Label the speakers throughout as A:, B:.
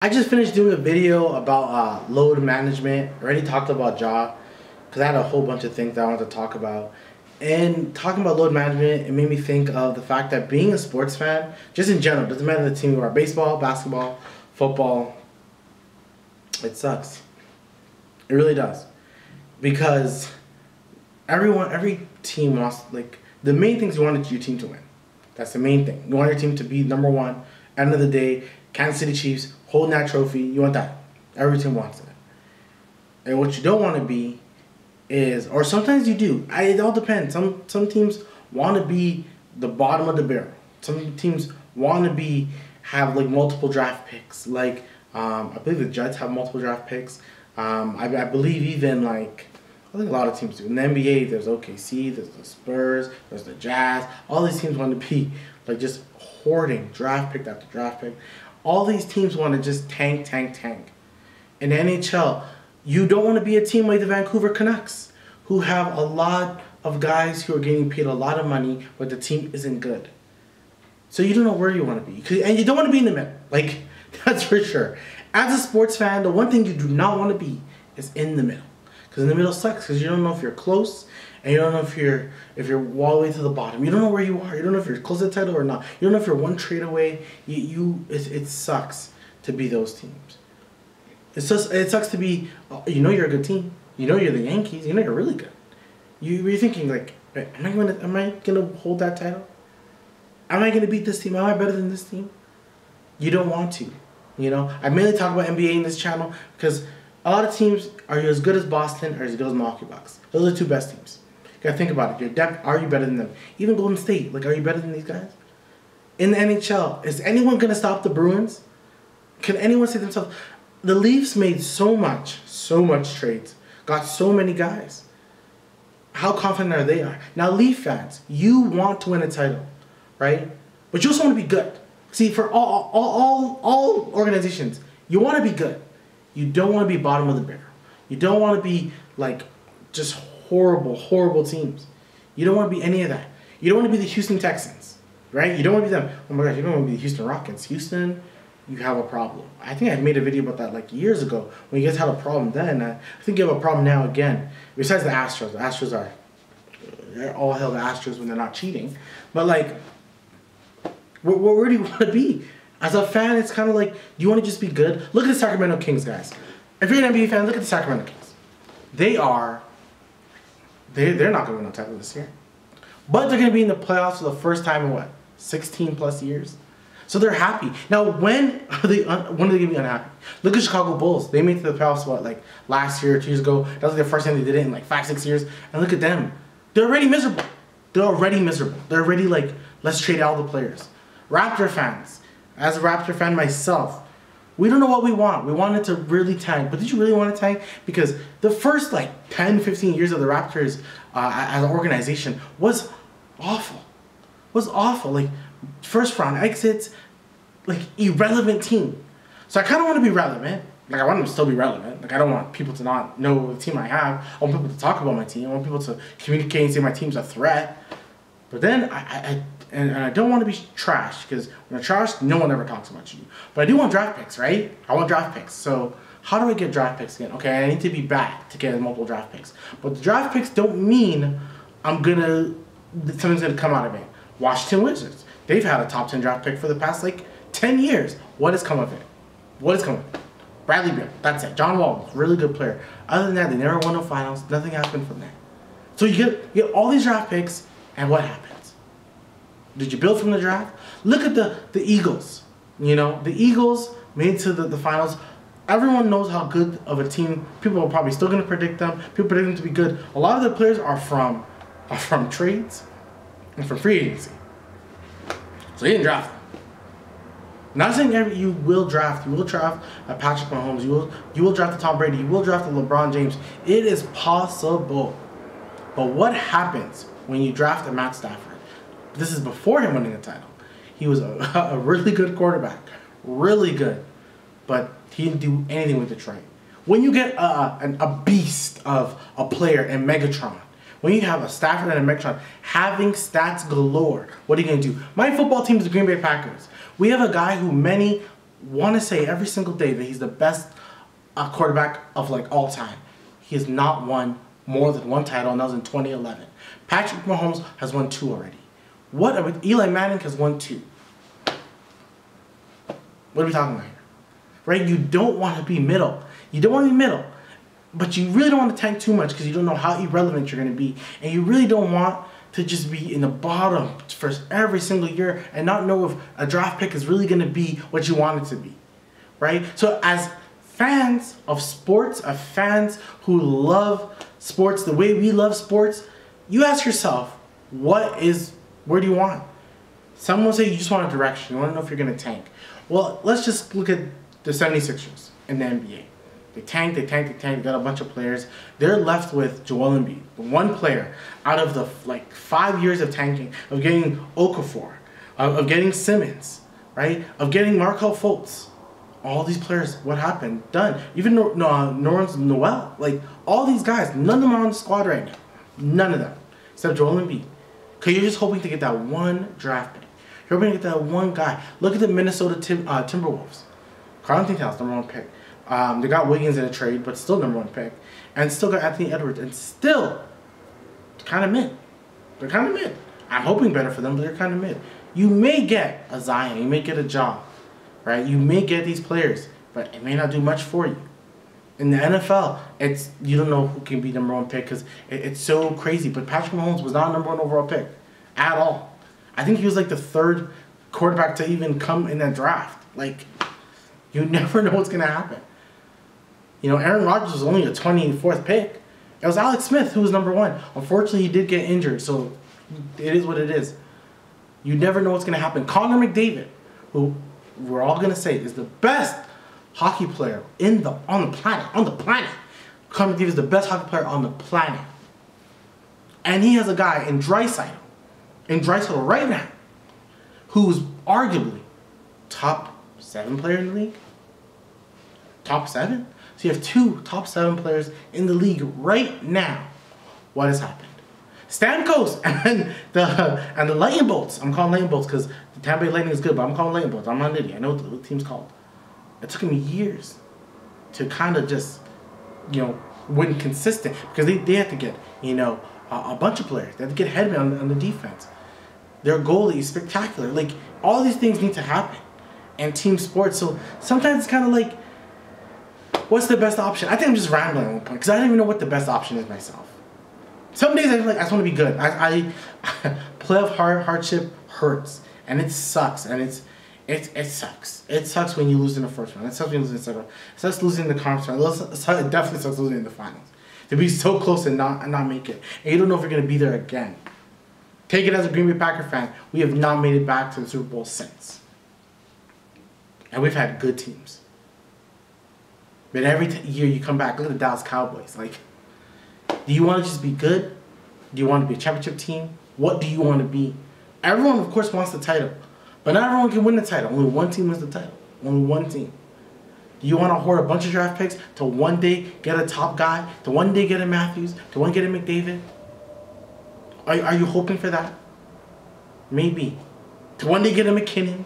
A: I just finished doing a video about load management. I already talked about Ja because I had a whole bunch of things that I wanted to talk about. And talking about load management, it made me think of the fact that being a sports fan, just in general, doesn't matter the team you are, baseball, basketball, football, it sucks. It really does. Because every team wants, the main thing is you want your team to win. That's the main thing. You want your team to be number one. End of the day, Kansas City Chiefs holding that trophy. You want that. Every team wants it. And what you don't want to be is, or sometimes you do. It all depends. Some teams want to be the bottom of the barrel. Some teams want to have multiple draft picks. I believe the Jets have multiple draft picks. I believe even I think a lot of teams do. In the NBA, there's OKC, there's the Spurs, there's the Jazz. All these teams want to be just hoarding draft pick after draft pick. All these teams want to just tank. In the NHL, you don't want to be a team like the Vancouver Canucks, who have a lot of guys who are getting paid a lot of money, but the team isn't good. So you don't know where you want to be. And you don't want to be in the middle. That's for sure. As a sports fan, the one thing you do not want to be is in the middle. Because in the middle sucks, because you don't know if you're close, and you don't know if you're all the way to the bottom. You don't know where you are. You don't know if you're close to the title or not. You don't know if you're one trade away. It sucks to be those teams. It sucks to be, you're a good team. You're the Yankees. You're really good. You're thinking am I gonna hold that title? Am I gonna beat this team? Am I better than this team? You don't want to. I mainly talk about NBA in this channel because a lot of teams are as good as Boston or as good as Milwaukee Bucks. Those are the two best teams. You gotta think about it. Your depth, are you better than them? Even Golden State, are you better than these guys? In the NHL, is anyone gonna stop the Bruins? Can anyone say to themselves, the Leafs made so much trades, got so many guys. How confident are they? Now, Leaf fans, you want to win a title, right? But you also want to be good. See, for all organizations, you want to be good. You don't want to be bottom of the barrel. You don't want to be just horrible teams. You don't want to be any of that. You don't want to be the Houston Texans, right? You don't want to be them. Oh my gosh, you don't want to be the Houston Rockets. Houston, you have a problem. I think I made a video about that years ago when you guys had a problem then. I think you have a problem now again. Besides the Astros they're all hell the Astros when they're not cheating. But where do you want to be? As a fan, it's kind of do you want to just be good? Look at the Sacramento Kings, guys. If you're an NBA fan, look at the Sacramento Kings. They're not going to win no title this year. But they're going to be in the playoffs for the first time in 16 plus years? So they're happy. Now, when are they going to be unhappy? Look at Chicago Bulls. They made it to the playoffs, last year or 2 years ago. That was the first time they did it in 5-6 years. And look at them. They're already miserable. They're already let's trade all the players. Raptor fans. As a Raptor fan myself, we don't know what we want. We wanted to really tank. But did you really want to tank? Because the first 10, 15 years of the Raptors as an organization was awful. First round exits, irrelevant team. So I kind of want to be relevant. I want them to still be relevant. I don't want people to not know the team I have. I want people to talk about my team. I want people to communicate and say my team's a threat. But then I don't want to be trash, because when you're trash, no one ever talks about you. But I do want draft picks, right? I want draft picks. So how do I get draft picks again? Okay, I need to be bad to get multiple draft picks. But the draft picks don't mean something's gonna come out of it. Washington Wizards. They've had a top 10 draft pick for the past 10 years. What has come of it? Bradley Beal. That's it. John Wall, really good player. Other than that, they never won no finals. Nothing happened from there. So you get all these draft picks, and what happens? Did you build from the draft? Look at the Eagles. The Eagles made it to the finals. Everyone knows how good of a team. People are probably still going to predict them. People predict them to be good. A lot of the players are from trades and from free agency. So you didn't draft them. Not saying you will draft. You will draft a Patrick Mahomes. You will draft a Tom Brady. You will draft a LeBron James. It is possible. But what happens when you draft a Matt Stafford? This is before him winning a title. He was a really good quarterback. Really good. But he didn't do anything with Detroit. When you get a beast of a player in Megatron, when you have a Stafford and a Megatron having stats galore, what are you going to do? My football team is the Green Bay Packers. We have a guy who many want to say every single day that he's the best quarterback of like all time. He has not won more than one title, and that was in 2011. Patrick Mahomes has won 2 already. Eli Manning has won 2. What are we talking about here? Right? You don't want to be middle. You don't want to be middle. But you really don't want to tank too much because you don't know how irrelevant you're going to be. And you really don't want to just be in the bottom for every single year and not know if a draft pick is really going to be what you want it to be. Right? So as fans of sports, as fans who love sports the way we love sports, you ask yourself, where do you want? Some will say you just want a direction. You want to know if you're going to tank. Well, let's just look at the 76ers in the NBA. They tanked, they got a bunch of players. They're left with Joel Embiid, one player out of the 5 years of tanking, of getting Okafor, of getting Simmons, right? Of getting Markelle Fultz. All these players, what happened? Done. Even Nerlens Noel, all these guys, none of them are on the squad right now. None of them, except Joel Embiid. Because you're just hoping to get that one draft pick. You're hoping to get that one guy. Look at the Minnesota Timberwolves. Karl-Anthony Towns, number 1 pick. They got Wiggins in a trade, but still number 1 pick. And still got Anthony Edwards, and still kind of mid. They're kind of mid. I'm hoping better for them, but they're kind of mid. You may get a Zion, you may get a Ja, right? You may get these players, but it may not do much for you. In the NFL, you don't know who can be number 1 pick because it's so crazy. But Patrick Mahomes was not a number 1 overall pick at all. I think he was the 3rd quarterback to even come in that draft. You never know what's going to happen. Aaron Rodgers was only a 24th pick. It was Alex Smith who was number 1. Unfortunately, he did get injured, so it is what it is. You never know what's going to happen. Connor McDavid, who we're all going to say is the best hockey player on the planet. Connor McDavid is the best hockey player on the planet. And he has a guy in Draisaitl right now, who's arguably top 7 player in the league. Top 7? So you have 2 top 7 players in the league right now. What has happened? Stamkos and the Lightning Bolts. I'm calling Lightning Bolts because the Tampa Bay Lightning is good, but I'm calling Lightning Bolts. I'm not an idiot. I know what the team's called. It took me years to kind of just, win consistent because they had to get, a bunch of players. They had to get Hedman on the defense. Their goalie is spectacular. All these things need to happen in team sports. So sometimes it's kind of what's the best option? I think I'm just rambling at one point because I don't even know what the best option is myself. Some days I feel I just want to be good. Playoff hardship hurts and it sucks and it sucks. It sucks when you lose in the first round. It sucks when you lose in the second round. It sucks losing in the conference round. It definitely sucks losing in the finals. To be so close and not make it, and you don't know if you're gonna be there again. Take it as a Green Bay Packer fan. We have not made it back to the Super Bowl since, and we've had good teams. But every year you come back, look at the Dallas Cowboys. Do you want to just be good? Do you want to be a championship team? What do you want to be? Everyone, of course, wants the title. But not everyone can win the title. Only one team wins the title. Only one team. Do you want to hoard a bunch of draft picks to one day get a top guy? To one day get a Matthews? To one day get a McDavid? Are you hoping for that? Maybe. To one day get a McKinnon?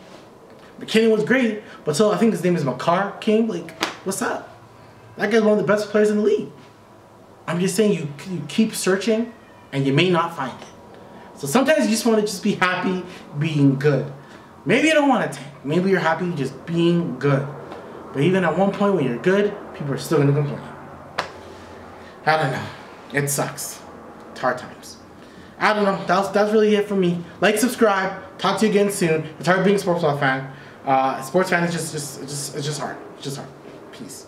A: McKinnon was great, but so I think his name is Makar King. What's up? That guy's one of the best players in the league. I'm just saying you keep searching and you may not find it. So sometimes you just want to just be happy being good. Maybe you don't want to tank. Maybe you're happy just being good. But even at one point when you're good, people are still going to complain. I don't know. It sucks. It's hard times. I don't know. That's really it for me. Like, subscribe. Talk to you again soon. It's hard being a sports fan. Sports fan is just hard. It's just hard. Peace.